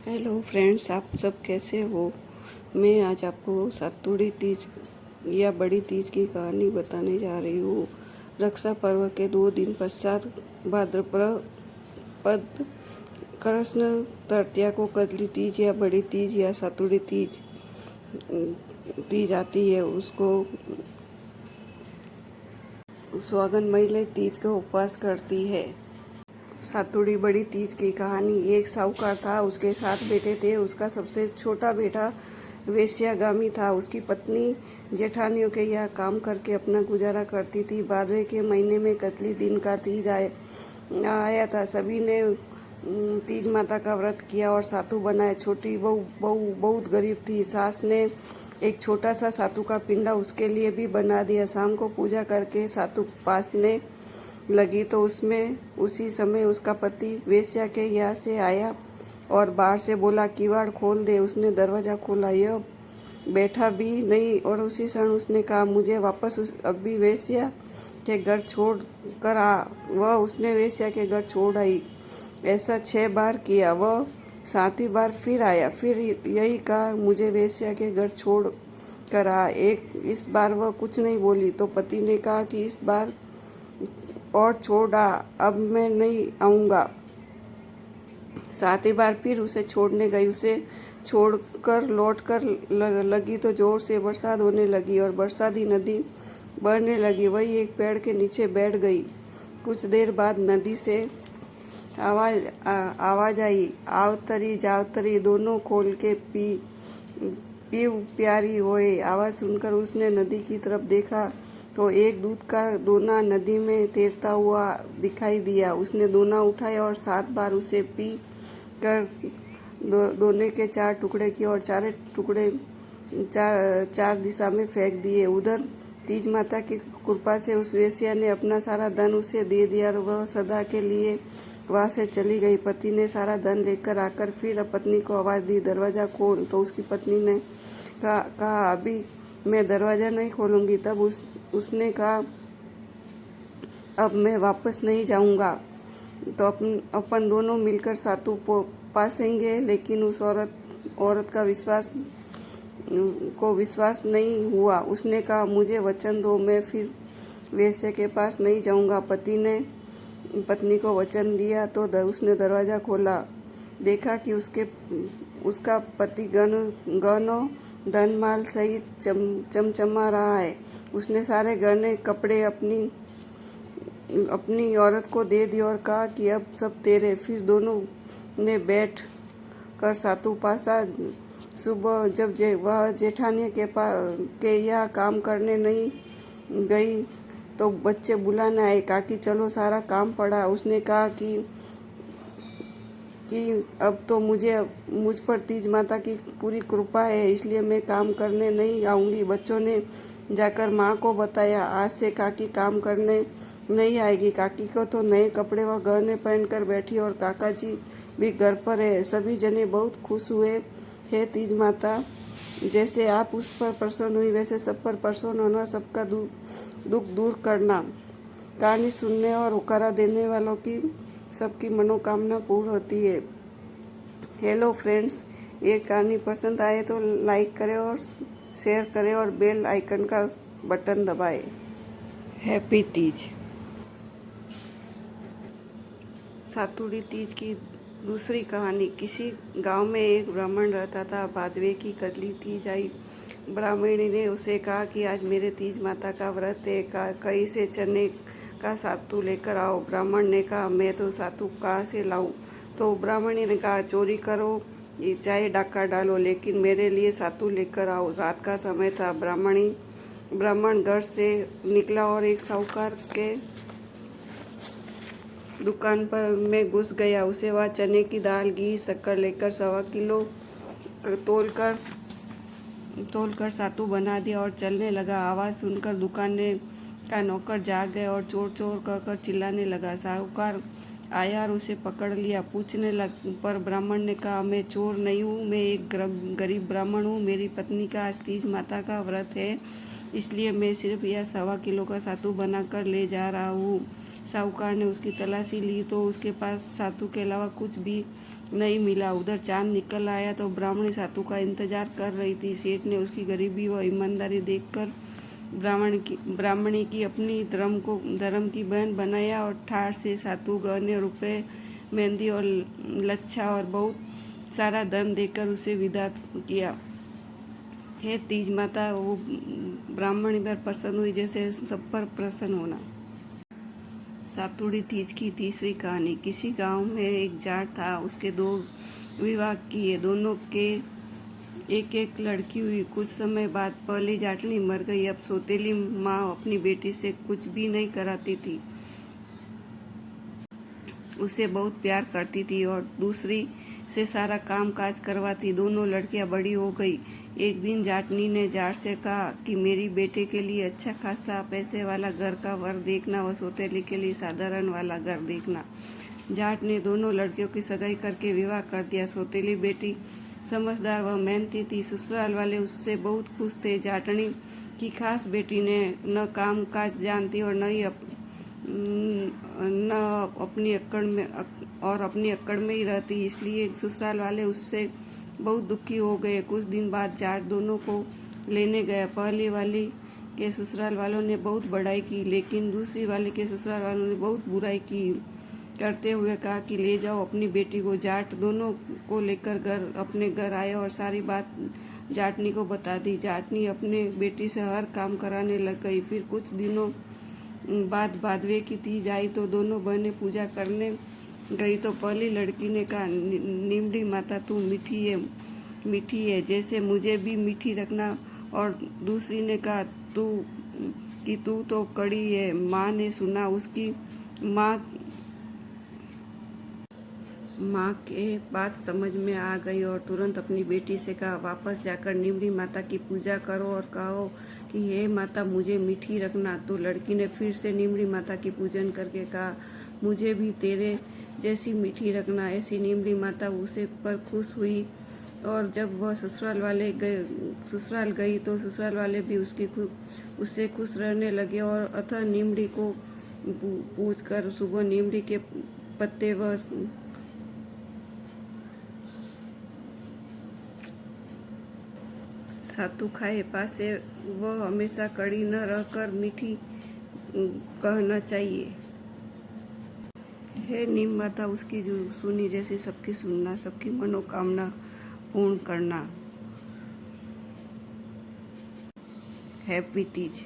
Hello friends, आप सब कैसे हो। मैं आज आपको सातुड़ी तीज या बड़ी तीज की कहानी बताने जा रही हूँ। रक्षा पर्व के 2 दिन पश्चात भाद्रपद कृष्ण तृतीया को कजली तीज या बड़ी तीज या सातुड़ी तीज तीज आती है। उसको सुहागन महिलाएं तीज का उपवास करती है। सातुड़ी बड़ी तीज की कहानी। एक साहूकार था, उसके 7 बेटे थे। उसका सबसे छोटा बेटा वेश्यागामी था। उसकी पत्नी जेठानियों के यहाँ काम करके अपना गुजारा करती थी। भादवे के महीने में कतली दिन का तीज आया था। सभी ने तीज माता का व्रत किया और सातु बनाए। छोटी बहू बहुत गरीब थी। सास ने एक छोटा सा सातु का पिंडा उसके लिए भी बना दिया। शाम को पूजा करके सातु पासने लगी तो उसमें उसी समय उसका पति वेश्या के यहाँ से आया और बाहर से बोला, किवाड़ खोल दे। उसने दरवाज़ा खोला, यह बैठा भी नहीं और उसी क्षण उसने कहा, मुझे वापस अभी वेश्या के घर छोड़ कर आ। वह उसने वेश्या के घर छोड़ आई। ऐसा 6 बार किया। वह 7वीं बार फिर आया, फिर यही कहा, मुझे वेश्या के घर छोड़ कर आ। इस बार वह कुछ नहीं बोली तो पति ने कहा कि इस बार और छोड़ा, अब मैं नहीं आऊँगा। 7वीं बार फिर उसे छोड़ने गई। उसे छोड़कर लौटकर लगी तो जोर से बरसात होने लगी और बरसाती नदी बहने लगी। वही एक पेड़ के नीचे बैठ गई। कुछ देर बाद नदी से आवाज आई, आवतरी जावतरी दोनों खोल के पीव प्यारी होए। आवाज़ सुनकर उसने नदी की तरफ देखा तो एक दूध का दोना नदी में तैरता हुआ दिखाई दिया। उसने दोना उठाया और 7 बार उसे पी कर दोने के 4 टुकड़े किए और चारे टुकड़े चार दिशा में फेंक दिए। उधर तीज माता की कृपा से उस वेश्या ने अपना सारा धन उसे दे दिया और वह सदा के लिए वहाँ से चली गई। पति ने सारा धन लेकर आकर फिर पत्नी को आवाज़ दी, दरवाज़ा खोल। तो उसकी पत्नी ने कहा अभी मैं दरवाज़ा नहीं खोलूँगी। तब उसने कहा, अब मैं वापस नहीं जाऊँगा। तो अपन दोनों मिलकर सातु पासेंगे। लेकिन उस औरत का विश्वास नहीं हुआ। उसने कहा, मुझे वचन दो, मैं फिर वेश्या के पास नहीं जाऊँगा। पति ने पत्नी को वचन दिया तो उसने दरवाज़ा खोला। देखा कि उसका पति गहनों धन माल सहित चमचमा रहा है। उसने सारे गहने कपड़े अपनी औरत को दे दिए और कहा कि अब सब तेरे। फिर दोनों ने बैठ कर सातु पासा। सुबह जब वह जेठानी के यहाँ काम करने नहीं गई तो बच्चे बुलाने आए। कहा कि चलो सारा काम पड़ा। उसने कहा कि अब तो मुझ पर तीज माता की पूरी कृपा है, इसलिए मैं काम करने नहीं आऊँगी। बच्चों ने जाकर माँ को बताया, आज से काकी काम करने नहीं आएगी। काकी को तो नए कपड़े व गहने पहनकर बैठी और काका जी भी घर पर है। सभी जने बहुत खुश हुए। हे तीज माता, जैसे आप उस पर प्रसन्न हुई वैसे सब पर प्रसन्न होना, सबका दुख दूर करना। कहानी सुनने और होकारा देने वालों की सबकी मनोकामना पूर्ण होती है। हेलो फ्रेंड्स, ये कहानी पसंद आए तो लाइक करें और शेयर करें और बेल आइकन का बटन दबाएं। हैप्पी तीज। सातुड़ी तीज की दूसरी कहानी। किसी गांव में एक ब्राह्मण रहता था। भादवे की कजली तीज आई। ब्राह्मणी ने उसे कहा कि आज मेरे तीज माता का व्रत है, कहीं से चने का सातु लेकर आओ। ब्राह्मण ने कहा, मैं तो सातु कहाँ से लाऊं। तो ब्राह्मणी ने कहा, चोरी करो चाहे डाका डालो, लेकिन मेरे लिए सातु लेकर आओ। रात का समय था। ब्राह्मण घर से निकला और एक साहूकार के दुकान पर में घुस गया। उसे वह चने की दाल, घी, शक्कर लेकर 1.25 किलो तोलकर सातु बना दिया और चलने लगा। आवाज़ सुनकर दुकान का नौकर जाग गया और चोर चोर कहकर चिल्लाने लगा। साहूकार आया और उसे पकड़ लिया। पूछने पर ब्राह्मण ने कहा, मैं चोर नहीं हूँ, मैं एक गरीब ब्राह्मण हूँ। मेरी पत्नी का आज तीज माता का व्रत है, इसलिए मैं सिर्फ यह 1.25 किलो का सातु बनाकर ले जा रहा हूँ। साहूकार ने उसकी तलाशी ली तो उसके पास सातू के अलावा कुछ भी नहीं मिला। उधर चांद निकल आया तो ब्राह्मणी सातू का इंतजार कर रही थी। सेठ ने उसकी गरीबी व ईमानदारी देखकर ब्राह्मणी की अपनी धर्म की बहन बनाया और ठाठ से सातू गहने रुपए मेहंदी और लच्छा और बहुत सारा धन देकर उसे विदा किया। हे तीज माता, वो ब्राह्मणी पर प्रसन्न हुई जैसे सब पर प्रसन्न होना। सातुड़ी तीज की तीसरी कहानी। किसी गांव में एक जाट था, उसके 2 विवाह किए, दोनों के एक एक लड़की हुई। कुछ समय बाद पहली जाटनी मर गई। अब सौतेली माँ अपनी बेटी से कुछ भी नहीं कराती थी, उसे बहुत प्यार करती थी और दूसरी से सारा काम काज करवाती। दोनों लड़कियां बड़ी हो गई। एक दिन जाटनी ने जाट से कहा कि मेरी बेटे के लिए अच्छा खासा पैसे वाला घर का वर देखना व सौतेली के लिए साधारण वाला घर देखना। जाट ने दोनों लड़कियों की सगाई करके विवाह कर दिया। सौतेली बेटी समझदार व मेहनती थी। ससुराल वाले उससे बहुत खुश थे। जाटनी की खास बेटी ने न काम काज जानती और न अपनी अक्कड़ में ही रहती, इसलिए ससुराल वाले उससे बहुत दुखी हो गए। कुछ दिन बाद जाट दोनों को लेने गया। पहली वाली के ससुराल वालों ने बहुत बड़ाई की, लेकिन दूसरी वाले के ससुराल वालों ने बहुत बुराई की, करते हुए कहा कि ले जाओ अपनी बेटी को। जाट दोनों को लेकर अपने घर आए और सारी बात जाटनी को बता दी। जाटनी अपने बेटी से हर काम कराने लग गई। फिर कुछ दिनों बाद भादवे की तीज आई तो दोनों बहनें पूजा करने गई तो पहली लड़की ने कहा, नीमड़ी माता तू मीठी है, जैसे मुझे भी मीठी रखना। और दूसरी ने कहा तू तो कड़ी है। माँ ने सुना, उसकी माँ के बात समझ में आ गई और तुरंत अपनी बेटी से कहा, वापस जाकर नीमड़ी माता की पूजा करो और कहो कि हे माता मुझे मीठी रखना। तो लड़की ने फिर से नीमड़ी माता की पूजन करके कहा, मुझे भी तेरे जैसी मीठी रखना। ऐसी नीमड़ी माता उसे पर खुश हुई और जब वह ससुराल गई तो ससुराल वाले भी उससे खुश रहने लगे और अतः नीमड़ी को पूज कर सुबह नीमड़ी के पत्ते व सातू खाए पासे वह हमेशा कड़ी न रहकर मीठी कहना चाहिए। हे नीम माता, उसकी जो सुनी जैसे सबकी सुनना, सबकी मनोकामना पूर्ण करना। हैप्पी तीज।